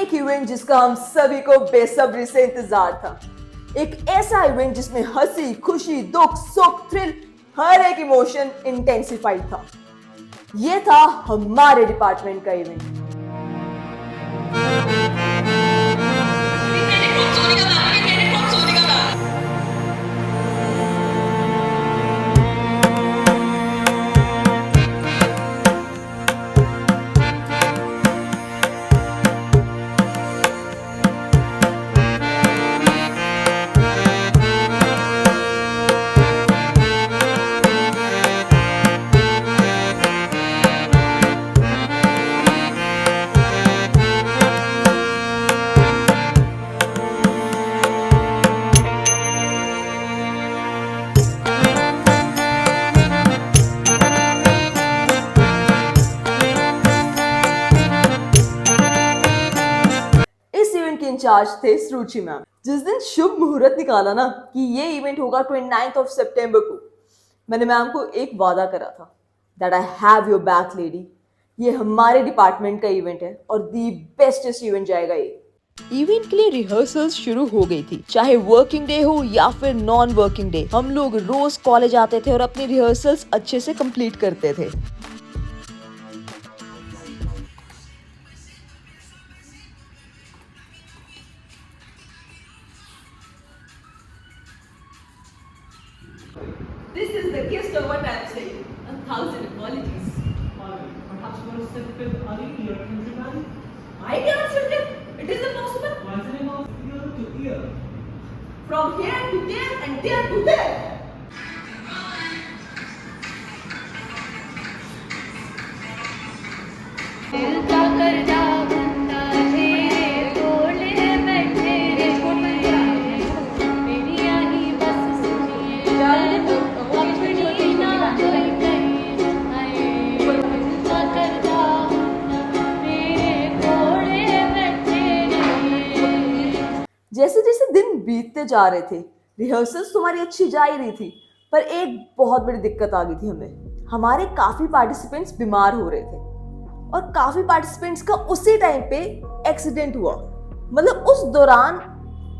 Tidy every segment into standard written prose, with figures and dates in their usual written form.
एक इवेंट जिसका हम सभी को बेसब्री से इंतजार था। एक ऐसा इवेंट जिसमें हंसी, खुशी, दुख, सुख, थ्रिल, हर एक इमोशन इंटेंसिफाइड था। ये था हमारे डिपार्टमेंट का इवेंट। इंचार्ज थे सुरुचि मैम। जिस दिन शुभ मुहूर्त निकाला ना कि ये इवेंट होगा 29 सितंबर को, मैंने मैम को एक वादा करा था that I have your back lady. ये हमारे डिपार्टमेंट का इवेंट है और दी बेस्टेस्ट इवेंट जाएगा ये। इवेंट के लिए रिहर्सल्स शुरू हो गई थी, चाहे वर्किंग डे हो या फिर नॉन वर्किंग डे। हम लोग रोज कॉलेज आते थे और अपनी रिहर्सल्स अच्छे से कंप्लीट करते थे। This is the gist of what I'm saying. 1,000 apologies. Perhaps for a simple ear countryman? I cannot sit there. It is impossible. Why is it not ear to ear? From here to there and there to there. जैसे जैसे दिन बीतते जा रहे थे, rehearsals तुम्हारी अच्छी जा ही रही थी, पर एक बहुत बड़ी दिक्कत आ गई थी हमें। हमारे काफी पार्टिसिपेंट्स बीमार हो रहे थे और काफी पार्टिसिपेंट्स का उसी टाइम पे एक्सीडेंट हुआ। मतलब उस दौरान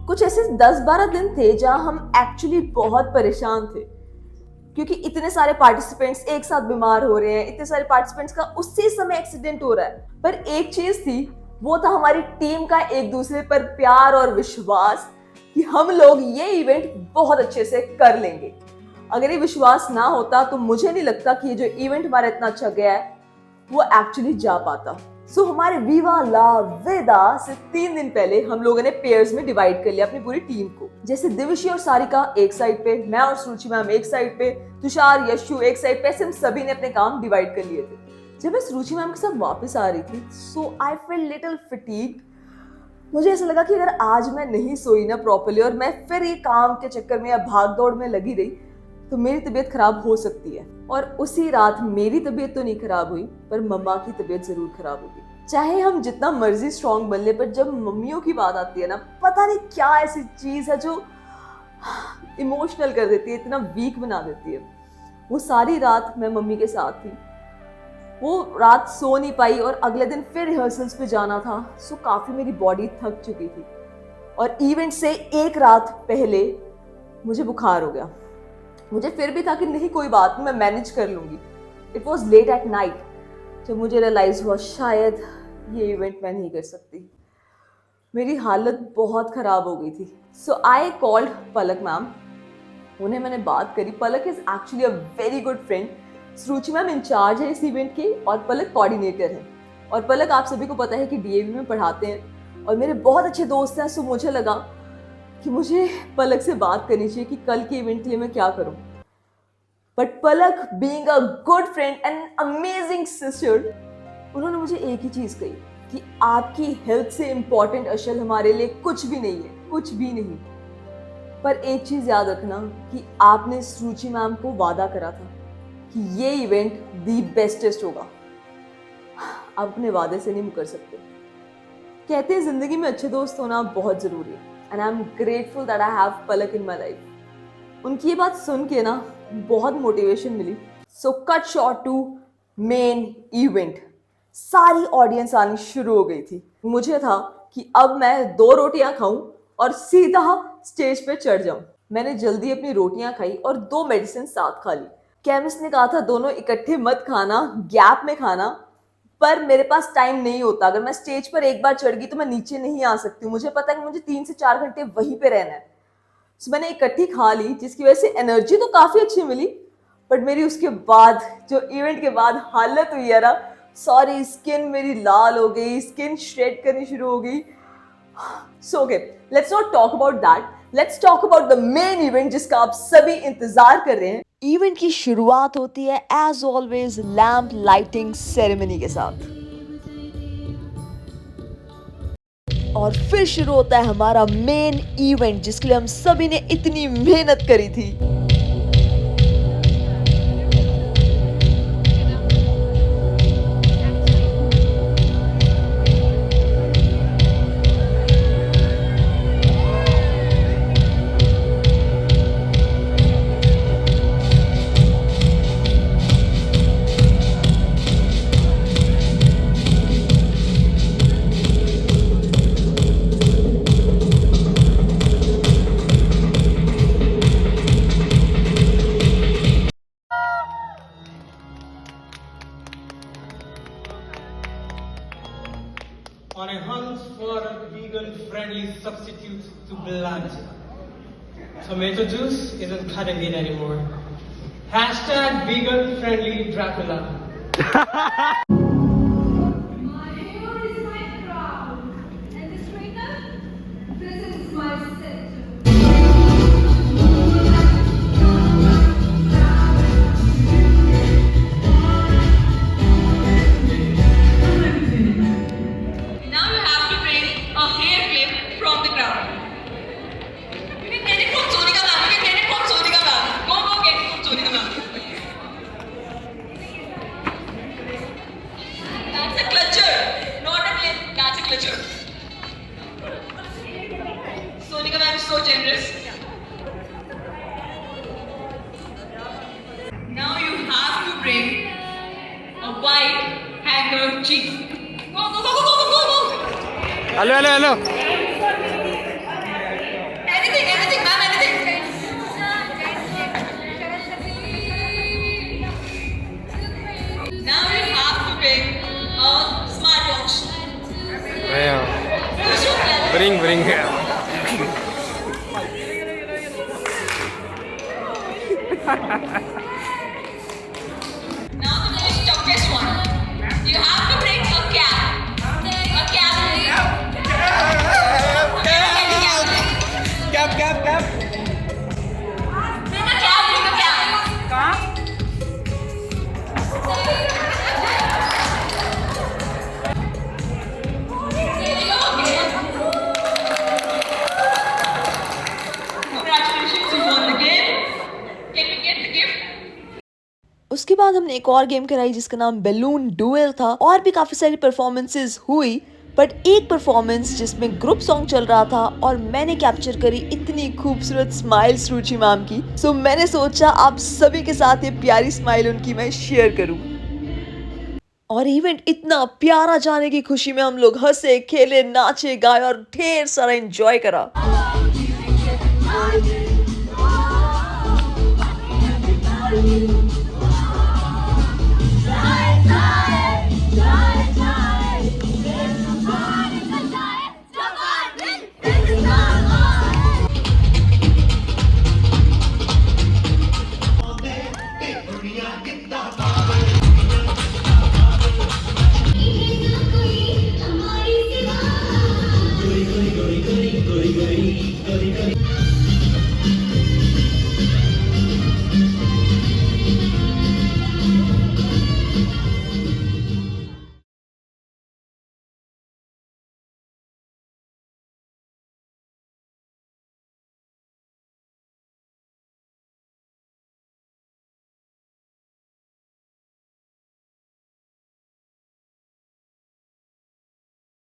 कुछ ऐसे 10-12 दिन थे जहां हम एक्चुअली बहुत परेशान थे, क्योंकि इतने सारे पार्टिसिपेंट्स एक साथ बीमार हो रहे हैं, इतने सारे पार्टिसिपेंट्स का उसी समय एक्सीडेंट हो रहा है। पर एक चीज थी, वो था हमारी टीम का एक दूसरे पर प्यार और विश्वास कि हम लोग ये इवेंट बहुत अच्छे से कर लेंगे। अगर ये विश्वास ना होता तो मुझे नहीं लगता कि ये जो इवेंट हमारा इतना अच्छा गया है वो एक्चुअली जा पाता। सो हमारे विवा ला वेदा से 3 दिन पहले हम लोगों ने पेयर्स में डिवाइड कर लिया अपनी पूरी टीम को। जैसे दिविशी और सारिका एक साइड पे, मैं और सुरुचि मैम एक साइड पे, तुषार, यशु एक साइड पे, ऐसे हम सभी ने अपने काम डिवाइड कर लिए थे। जब मैं सुरुचि मैम के साथ वापस आ रही थी, सो आई फील लिटिल फटीग्ड। मुझे ऐसा लगा कि अगर आज मैं नहीं सोई ना प्रॉपर्ली और मैं फिर ये काम के चक्कर में या भाग दौड़ में लगी रही तो मेरी तबीयत खराब हो सकती है। और उसी रात मेरी तबीयत तो नहीं खराब हुई, पर मम्मा की तबीयत जरूर खराब होगी। चाहे हम जितना मर्जी स्ट्रॉन्ग बन ले, पर जब मम्मियों की बात आती है ना, पता नहीं क्या ऐसी चीज है जो इमोशनल कर देती है, इतना वीक बना देती है। वो सारी रात मैं मम्मी के साथ थी, वो रात सो नहीं पाई और अगले दिन फिर रिहर्सल्स पे जाना था। सो काफी मेरी बॉडी थक चुकी थी और इवेंट से एक रात पहले मुझे बुखार हो गया। मुझे फिर भी था कि नहीं कोई बात नहीं, मैं मैनेज कर लूंगी। It was late at night जब मुझे रियलाइज हुआ शायद ये इवेंट मैं नहीं कर सकती। मेरी हालत बहुत ख़राब हो गई थी। सो आई कॉल्ड पलक मैम, उन्हें मैंने बात करी। Palak is actually a very good friend. Suruchi ma'am incharge है इस इवेंट की और पलक कोऑर्डिनेटर है। और पलक आप सभी को पता है कि डीएवी में पढ़ाते हैं और मेरे बहुत अच्छे दोस्त हैं। सो मुझे लगा कि मुझे पलक से बात करनी चाहिए कि कल के इवेंट के लिए मैं क्या करूं। But Palak being a good friend and amazing sister, उन्होंने मुझे एक ही चीज़ कही कि आपकी हेल्थ से इम्पॉर्टेंट अशल हमारे लिए कुछ भी नहीं है, कुछ भी नहीं। पर एक चीज़ याद रखना कि आपने सुरुचि मैम को वादा करा था कि ये इवेंट दी बेस्टेस्ट होगा। आप अपने वादे से नहीं मुकर सकते। कहते हैं जिंदगी में अच्छे दोस्त होना बहुत ज़रूरी है and I am grateful that I have Palak in my life. उनकी ये बात सुन के ना बहुत मोटिवेशन मिली। So cut short to main event. सारी ऑडियंस आनी शुरू हो गई थी। मुझे था कि अब मैं 2 रोटियां खाऊं और सीधा स्टेज पे चढ़ जाऊं। मैंने जल्दी अपनी रोटियां खाई और 2 मेडिसिन साथ खा ली। केमिस्ट ने कहा था दोनों इकट्ठे मत खाना, गैप में खाना, पर मेरे पास टाइम नहीं होता। अगर मैं स्टेज पर एक बार चढ़ गई तो मैं नीचे नहीं आ सकती हूँ। मुझे पता है कि मुझे 3 से 4 घंटे वहीं पे रहना है। So, मैंने इकट्ठी खा ली, जिसकी वजह से एनर्जी तो काफी अच्छी मिली, बट मेरी उसके बाद जो इवेंट के बाद हालत हुई है ना, सॉरी, स्किन मेरी लाल हो गई, स्किन श्रेड करनी शुरू हो गई। So okay, let's not talk about that, let's talk about the main event जिसका आप सभी इंतजार कर रहे हैं। इवेंट की शुरुआत होती है as always lamp lighting ceremony के साथ, और फिर शुरू होता है हमारा मेन इवेंट जिसके लिए हम सभी ने इतनी मेहनत करी थी। On a hunt for a vegan-friendly substitute to blood, tomato juice isn't cutting it anymore. Hashtag vegan-friendly Dracula. My hair is my crown, and this makeup, this is my center. Now you have to bring a hair clip from the crowd. You can get it from Sonika ma'am. You can get it from Sonika ma'am. Go get it from Sonika ma'am. That's a clutcher, not a clip. That's a clutcher. Sonika ma'am is so generous. Now you have to bring a white handkerchief. Go, go, go, go, go, go, go. Hello. Anything, ma'am, anything. Now you have to bring a smartwatch. Use your calendar. Bring. Now the most toughest one. You have to bring a cap. A cap. Cap. Bring a cap. Congratulations, you won the game. Can we get the gift? उसके बाद हमने एक और game कराई जिसका नाम balloon dual था, और भी काफी सारी परफॉर्मेंसेस हुई, बट एक परफॉर्मेंस जिसमें ग्रुप सॉन्ग चल रहा था और मैंने कैप्चर करी इतनी खूबसूरत स्माइल्स रुचि मैम की। सो मैंने सोचा आप सभी के साथ ये प्यारी स्माइल उनकी मैं शेयर करूं। और इवेंट इतना प्यारा जाने की खुशी में हम लोग हंसे, खेले, नाचे, गाए और ढेर सारा एंजॉय करा। Thank you.